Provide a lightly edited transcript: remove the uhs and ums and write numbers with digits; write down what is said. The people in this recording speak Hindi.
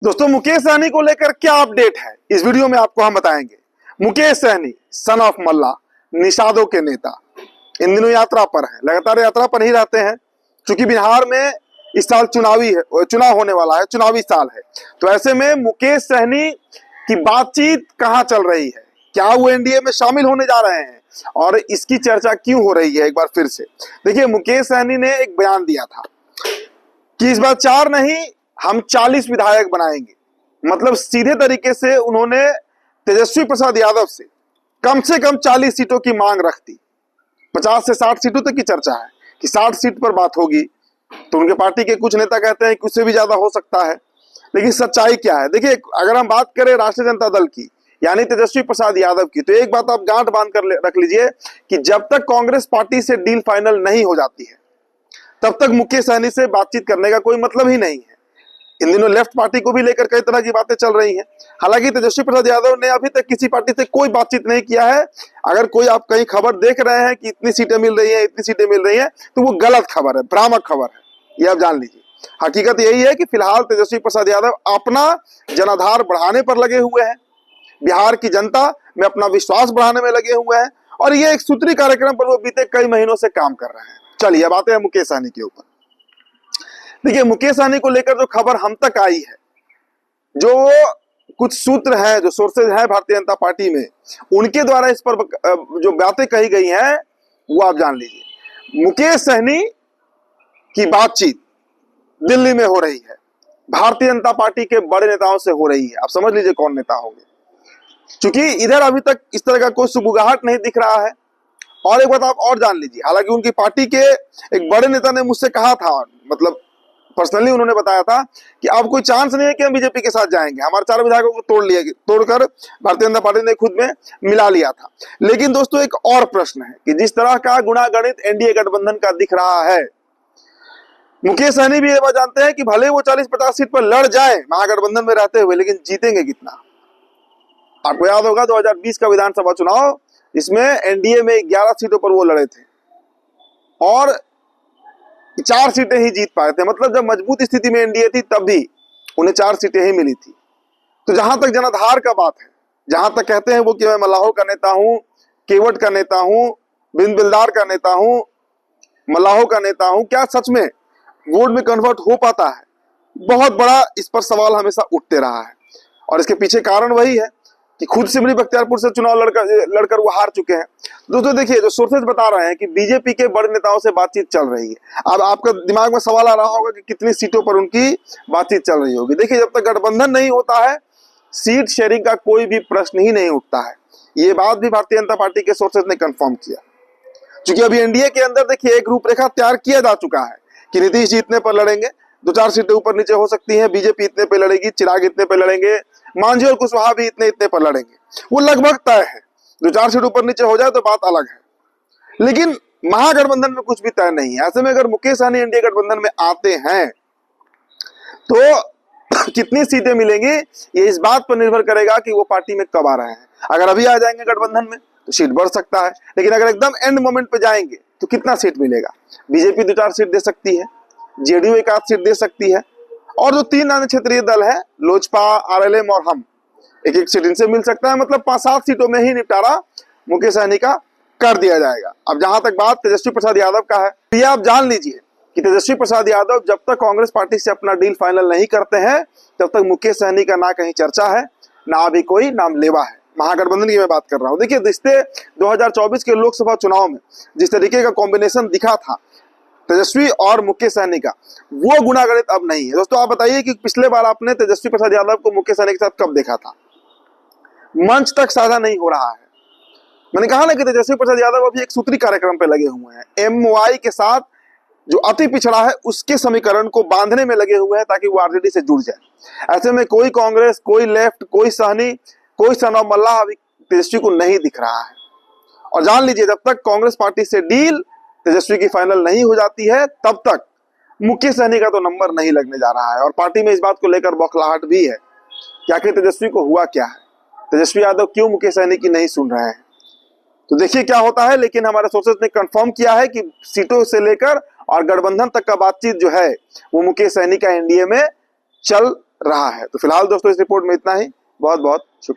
दोस्तों, मुकेश सहनी को लेकर क्या अपडेट है इस वीडियो में आपको हम बताएंगे। मुकेश सहनी सन ऑफ मल्ला, निषादों के नेता, इन दिनों यात्रा पर है, लगातार यात्रा पर ही रहते हैं। क्योंकि बिहार में इस साल चुनाव होने वाला है, चुनावी साल है। तो ऐसे में मुकेश सहनी की बातचीत कहां चल रही है, क्या वो एनडीए में शामिल होने जा रहे हैं और इसकी चर्चा क्यों हो रही है, एक बार फिर से देखिए। मुकेश सहनी ने एक बयान दिया था कि इस बार 4 नहीं हम 40 विधायक बनाएंगे। मतलब सीधे तरीके से उन्होंने तेजस्वी प्रसाद यादव से कम 40 सीटों की मांग रख दी। 50 से 60 सीटों तक की चर्चा है कि 60 सीट पर बात होगी। तो उनके पार्टी के कुछ नेता कहते हैं कि उससे भी ज्यादा हो सकता है। लेकिन सच्चाई क्या है, देखिए, अगर हम बात करें राष्ट्रीय जनता दल की यानी तेजस्वी प्रसाद यादव की, तो एक बात आप गांठ बांध कर रख लीजिए कि जब तक कांग्रेस पार्टी से डील फाइनल नहीं हो जाती है तब तक मुकेश सहनी से बातचीत करने का कोई मतलब ही नहीं है। इन दिनों लेफ्ट पार्टी को भी लेकर कई तरह की बातें चल रही हैं। हालांकि तेजस्वी प्रसाद यादव ने अभी तक किसी पार्टी से कोई बातचीत नहीं किया है। अगर कोई आप कहीं खबर देख रहे हैं कि इतनी सीटें मिल रही हैं, इतनी सीटें मिल रही हैं, तो वो गलत खबर है, भ्रामक खबर है, ये आप जान लीजिए। हकीकत यही है कि फिलहाल तेजस्वी प्रसाद यादव अपना जनाधार बढ़ाने पर लगे हुए हैं, बिहार की जनता में अपना विश्वास बढ़ाने में लगे हुए हैं, और ये एक सूत्री कार्यक्रम पर वो बीते कई महीनों से काम कर रहे हैं। चलिए अब आते हैं मुकेश सहनी के ऊपर। देखिए, मुकेश सहनी को लेकर जो खबर हम तक आई है, जो कुछ सूत्र हैं, जो सोर्सेज हैं भारतीय जनता पार्टी में, उनके द्वारा इस पर जो बातें कही गई हैं वो आप जान लीजिए। मुकेश सहनी की बातचीत दिल्ली में हो रही है, भारतीय जनता पार्टी के बड़े नेताओं से हो रही है। आप समझ लीजिए कौन नेता होंगे, क्योंकि इधर अभी तक इस तरह का कोई सुगबुगाहट नहीं दिख रहा है। और एक बात आप और जान लीजिए, हालांकि उनकी पार्टी के एक बड़े नेता ने मुझसे कहा था, मतलब पर्सनली उन्होंने बताया था कि अब कोई चांस नहीं है कि हम बीजेपी के साथ जाएंगे। हमारे 4 विधायकों को तोड़कर भारतीय जनता पार्टी ने खुद में मिला लिया था। लेकिन दोस्तों, एक और प्रश्न है कि जिस तरह का गुणागणित एनडीए गठबंधन का दिख रहा है, मुकेश सहनी भी ये बात जानते हैं कि भले वो 40-50 सीट पर लड़ जाए महागठबंधन में रहते हुए, लेकिन जीतेंगे कितना। आपको याद होगा 2020 का विधानसभा चुनाव, इसमें एनडीए में 11 सीटों पर वो लड़े थे और 4 सीटें ही जीत पाए थे। मतलब जब मजबूत स्थिति में एनडीए थी तब भी उन्हें 4 सीटें ही मिली थी। तो जहां तक जनाधार का बात है, जहां तक कहते हैं वो कि मैं मल्लाहों का नेता हूं, केवट का नेता हूं, बिंद बिलदार का नेता हूं, मल्लाहों का नेता हूं, क्या सच में वोट में कन्वर्ट हो पाता है? बहुत बड़ा इस पर सवाल हमेशा उठते रहा है। और इसके पीछे कारण वही है कि खुद सिमरी बख्तियारपुर से चुनाव लड़कर वो हार चुके हैं। दोस्तों देखिए, जो सोर्सेज बता रहे हैं कि बीजेपी के बड़े नेताओं से बातचीत चल रही है। अब आपका दिमाग में सवाल आ रहा होगा कि कितनी सीटों पर उनकी बातचीत चल रही होगी। देखिए, जब तक गठबंधन नहीं होता है, सीट शेयरिंग का कोई भी प्रश्न ही नहीं उठता है। ये बात भी भारतीय जनता पार्टी के सोर्सेज ने कंफर्म किया। क्योंकि अभी एनडीए के अंदर देखिए एक रूपरेखा तैयार किया जा चुका है कि नीतीश जी इतने पर लड़ेंगे, 2-4 सीटें ऊपर नीचे हो सकती हैं, बीजेपी इतने पे लड़ेगी, चिराग इतने पे लड़ेंगे, मांझी और कुशवाहा भी इतने पर लड़ेंगे। वो लगभग तय है। 2-4 सीट ऊपर नीचे हो जाए तो बात अलग है, लेकिन महागठबंधन में कुछ भी तय नहीं है। ऐसे में अगर मुकेश सहनी एनडीए गठबंधन में आते हैं तो कितनी सीटें मिलेंगी, ये इस बात पर निर्भर करेगा कि वो पार्टी में कब आ रहे हैं। अगर अभी आ जाएंगे गठबंधन में तो सीट बढ़ सकता है, लेकिन अगर एकदम एंड मोमेंट पे जाएंगे तो कितना सीट मिलेगा? बीजेपी 2-4 सीट दे सकती है, जेडीयू 1-8 सीट दे सकती है, और जो 3 अन्य क्षेत्रीय दल है, लोजपा, आरएलएम और हम, 1-1 सीट इनसे मिल सकता है। मतलब 5-7 सीटों में ही निपटारा मुकेश सहनी का कर दिया जाएगा। अब जहां तक बात तेजस्वी प्रसाद यादव का है, तो ये आप जान लीजिए कि तेजस्वी प्रसाद यादव जब तक कांग्रेस पार्टी से अपना डील फाइनल नहीं करते हैं तब तक मुकेश सहनी का ना कहीं चर्चा है, ना अभी कोई नाम लेवा है। महागठबंधन की मैं बात कर रहा हूं। देखिए, रिश्ते 2024 के लोकसभा चुनाव में जिस तरीके का कॉम्बिनेशन दिखा था तेजस्वी और मुकेश सहनी का, वो गुणागणित अब नहीं है। दोस्तों आप बताइए कि पिछले बार आपने तेजस्वी प्रसाद यादव को मुकेश सहनी के साथ कब देखा था? मंच तक साझा नहीं हो रहा है। मैंने कहा ना कि तेजस्वी प्रसाद यादव अभी एक सूत्री कार्यक्रम पे लगे हुए हैं। एमवाई के साथ जो अति पिछड़ा है उसके समीकरण को बांधने में लगे हुए हैं ताकि वो आरजेडी से जुड़ जाए। ऐसे में कोई कांग्रेस, कोई लेफ्ट, कोई सहनी, कोई सन ऑफ मल्ला अभी तेजस्वी को नहीं दिख रहा है। और जान लीजिए, जब तक कांग्रेस पार्टी से डील तेजस्वी की फाइनल नहीं हो जाती है तब तक मुकेश सहनी का तो नंबर नहीं लगने जा रहा है। और पार्टी में इस बात को लेकर बौखलाहट भी है कि आखिर तेजस्वी को हुआ क्या है, तेजस्वी यादव क्यों मुकेश सहनी की नहीं सुन रहे हैं। तो देखिए क्या होता है। लेकिन हमारे सोर्सेज ने कंफर्म किया है कि सीटों से लेकर और गठबंधन तक का बातचीत जो है वो मुकेश सहनी का एनडीए में चल रहा है। तो फिलहाल दोस्तों इस रिपोर्ट में इतना ही। बहुत बहुत शुक्रिया।